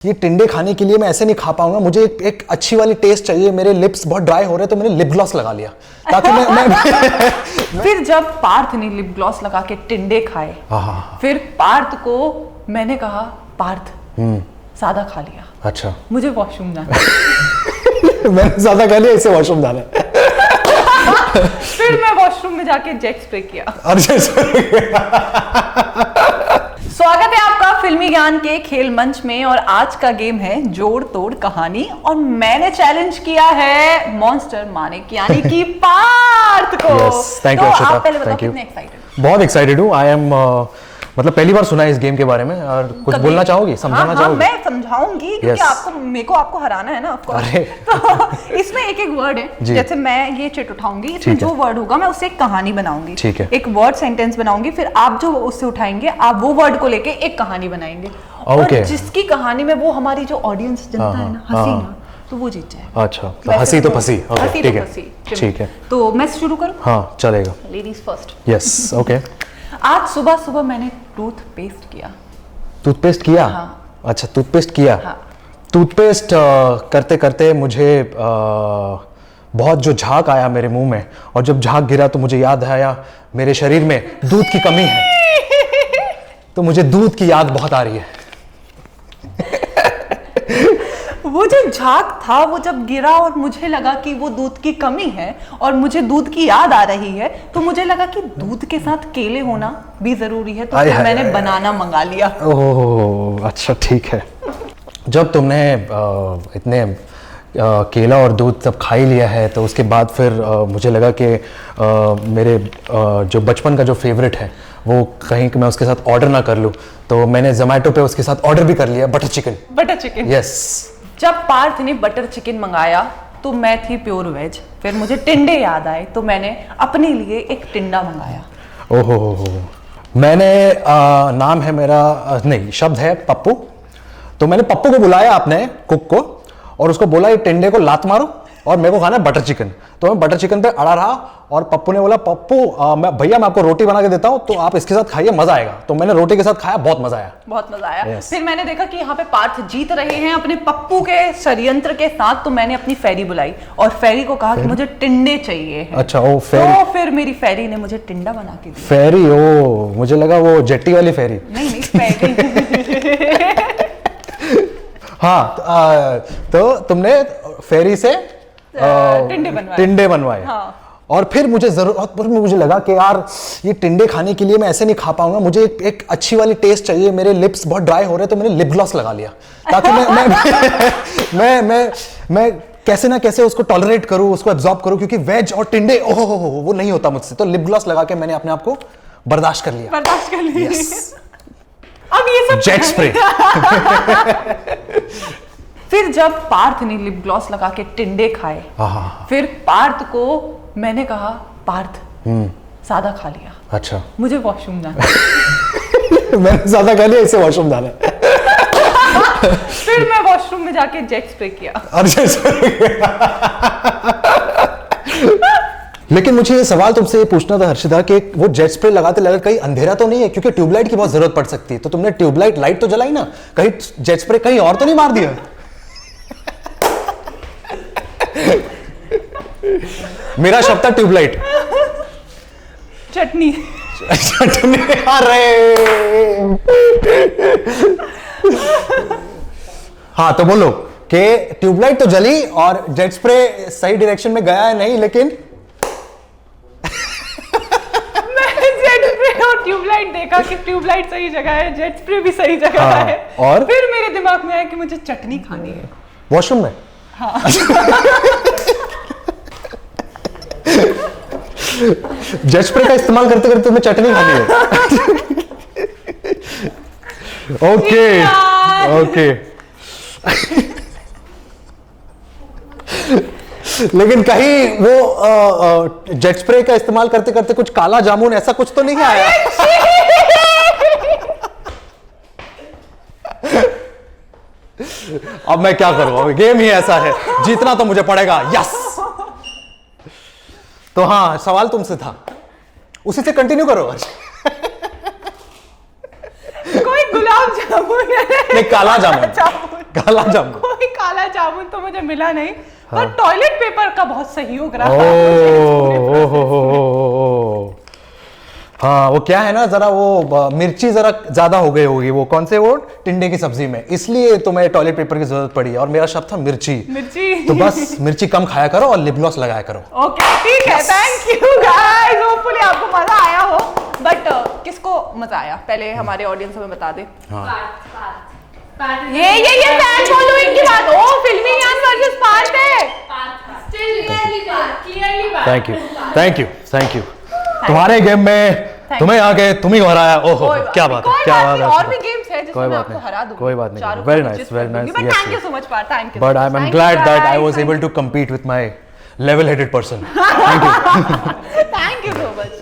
ये टिंडे खाने के लिए मैं ऐसे नहीं खा पाऊंगा, मुझे एक अच्छी वाली टेस्ट चाहिए। मेरे लिप्स बहुत ड्राई हो रहे हैं तो मैंने लिप ग्लॉस लगा लिया ताकि मैं फिर जब पार्थ ने लिप ग्लॉस लगा के टिंडे खाए, फिर पार्थ को मैंने कहा पार्थ सादा खा लिया। अच्छा, मुझे वॉशरूम जाना है। मैंने ज्यादा खा लिया, इसे वॉशरूम जाना है। फिर मैं वॉशरूम में जाके जेट स्प्रे किया। स्वागत है आपका फिल्मी ज्ञान के खेल मंच में और आज का गेम है जोड़ तोड़ कहानी और मैंने चैलेंज किया है मॉन्स्टर मानिक यानी कि पार्थ को। थैंक तो यू आप पहले बताओ कितने एक्साइटेड? बहुत एक्साइटेड हूँ। आई एम मतलब पहली बार सुना है इस गेम के बारे में और कुछ बोलना चाहोगी, समझाना चाहोगी? मैं समझाऊंगी क्योंकि आपको हराना है ना ऑफ कोर्स। तो इसमें एक एक वर्ड है, जैसे मैं ये चिट उठाऊंगी, इसमें जो वर्ड होगा मैं उससे एक कहानी बनाऊंगी। ठीक है। एक वर्ड सेंटेंस बनाऊंगी, फिर आप जो उससे उठाएंगे आप वो वर्ड को लेके एक कहानी बनाएंगे और जिसकी कहानी में वो हमारी जो ऑडियंस जनता है ना हंसी ना, तो वो जीत जाए। अच्छा, तो हंसी तो फंसी। ठीक है, ठीक है। तो मैं शुरू करूं? हाँ चलेगा। Ladies first. Yes, okay. आज सुबह सुबह मैंने टूथपेस्ट किया। टूथपेस्ट किया? हाँ। अच्छा, टूथपेस्ट किया। हाँ। टूथपेस्ट करते करते मुझे बहुत जो झाग आया मेरे मुंह में, और जब झाग गिरा तो मुझे याद आया मेरे शरीर में दूध की कमी है, तो मुझे दूध की याद बहुत आ रही है। वो जो झाग था वो जब गिरा और मुझे लगा कि वो दूध की कमी है और मुझे दूध की याद आ रही है, तो मुझे लगा कि दूध के साथ केले होना भी जरूरी है, तो फिर मैंने बनाना मंगा लिया। ओह अच्छा, ठीक है। जब तुमने इतने केला और दूध सब खा ही लिया है तो उसके बाद फिर मुझे लगा कि मेरे जो बचपन का जो फेवरेट है वो कहीं कि मैं उसके साथ ऑर्डर ना कर लूँ, तो मैंने जोमेटो पे उसके साथ ऑर्डर भी कर लिया, butter chicken. Butter chicken, yes. जब पार्थ ने बटर चिकन मंगाया तो मैं थी प्योर वेज, फिर मुझे टिंडे याद आए तो मैंने अपने लिए एक टिंडा मंगाया। ओहो, मैंने नाम है मेरा नहीं, शब्द है पप्पू, तो मैंने पप्पू को बुलाया अपने कुक को और उसको बोला ये टिंडे को लात मारो और मेरे को खाना है बटर चिकन। तो मैं बटर चिकन पे अड़ा रहा और पप्पू ने बोला पप्पू भैया मैं आपको रोटी बना के देता हूँ तो आप इसके साथ खाइए, मजा आएगा। तो मैंने रोटी के साथ खाया, बहुत मजा आया। बहुत मजा आया। फिर मैंने देखा कि यहाँ पे पार्थ जीत रहे हैं अपने पप्पू के षड्यंत्र के साथ, तो मैंने अपनी फेरी बुलाई और फेरी को कहा कि मुझे टिंडे चाहिए है। अच्छा, ओ फेरी। तो फिर मेरी फेरी ने मुझे टिंडा बना के दिया। फेरी? ओ मुझे लगा वो जेट्टी वाली फेरी। नहीं फेरी। हाँ, तो तुमने फेरी से टिंडे बनवाए। हाँ। और फिर मुझे लगा कि यार ये टिंडे खाने के लिए मैं ऐसे नहीं खा पाऊंगा, मुझे एक अच्छी वाली टेस्ट चाहिए। मेरे लिप्स बहुत ड्राई हो रहे हैं तो मैंने लिप ग्लॉस लगा लिया ताकि मैं कैसे ना कैसे उसको टॉलरेट करूं, उसको एब्जॉर्ब करूं, क्योंकि वेज और टिंडे ओहो वो नहीं होता मुझसे। तो लिप ग्लॉस लगा के मैंने अपने आप को बर्दाश्त कर लिया। yes. अब ये सब जेट स्प्रे। फिर जब पार्थ ने लिप ग्लॉस लगा के टिंडे खाए, फिर पार्थ को मैंने कहा पार्थ सादा खा लिया। अच्छा, मुझे वॉशरूम जाना है। मैंने ज्यादा खा लिया, इसे वॉशरूम जाना है। फिर मैं वॉशरूम में जाके जेट स्प्रे किया। लेकिन मुझे ये सवाल तुमसे ये पूछना था हर्षिता कि वो जेट स्प्रे लगाते लगाते कहीं अंधेरा तो नहीं है, क्योंकि ट्यूबलाइट की बहुत जरूरत पड़ सकती है। तो तुमने ट्यूबलाइट लाइट तो जलाई ना, कहीं जेट स्प्रे कहीं और तो नहीं मार दिया? मेरा शब्द था ट्यूबलाइट। चटनी। चटनी, अरे हाँ, तो बोलो कि ट्यूबलाइट तो जली और जेट स्प्रे सही डायरेक्शन में गया है नहीं, लेकिन और ट्यूबलाइट देखा कि ट्यूबलाइट सही जगह है, जेट स्प्रे भी सही जगह है, और फिर मेरे दिमाग में आया कि मुझे चटनी खानी है वॉशरूम में। हाँ। जेट स्प्रे का इस्तेमाल करते करते तुम्हें चटनी खानी है। Okay okay. लेकिन कहीं वो जेट स्प्रे का इस्तेमाल करते करते कुछ काला जामुन ऐसा कुछ तो नहीं आया? अब मैं क्या करूं, गेम ही ऐसा है, जीतना तो मुझे पड़ेगा। यस। तो हाँ, सवाल तुमसे था, उसी से कंटिन्यू करो। कोई गुलाब जामुन नहीं, काला जामुन। काला जामुन। कोई काला जामुन तो मुझे मिला नहीं, पर टॉयलेट पेपर का बहुत सहयोग रहा। ओ हाँ, वो क्या है ना, जरा वो मिर्ची जरा ज्यादा हो गई होगी, वो कौन से वो टिंडे की सब्जी में, इसलिए तुम्हें टॉयलेट पेपर की जरूरत पड़ी। और मेरा शब्द था मिर्ची। तो बस मिर्ची कम खाया करो और लिप ग्लॉस लगाया करो। ओके ठीक है, थैंक यू गाइस, होपफुली आपको मजा आया हो। बट किसको मजा आया पहले हमारे ऑडियंस में बता दे। ये फैन फॉलोइंग की बात। ओ फिल्मी यान वर्सेस पार्थ है। Thank you. तुम्हारे गेम में तुम्हें आके तुम ही हराया। ओहो क्या बात है, क्या बात है। और भी गेम्स है जिसमें मैं आपको हरा दूंगी। कोई बात नहीं। Very nice. But thank you so much Parth, thank you. But I am glad that I was able to compete with my level-headed person. Thank you. Thank you so much.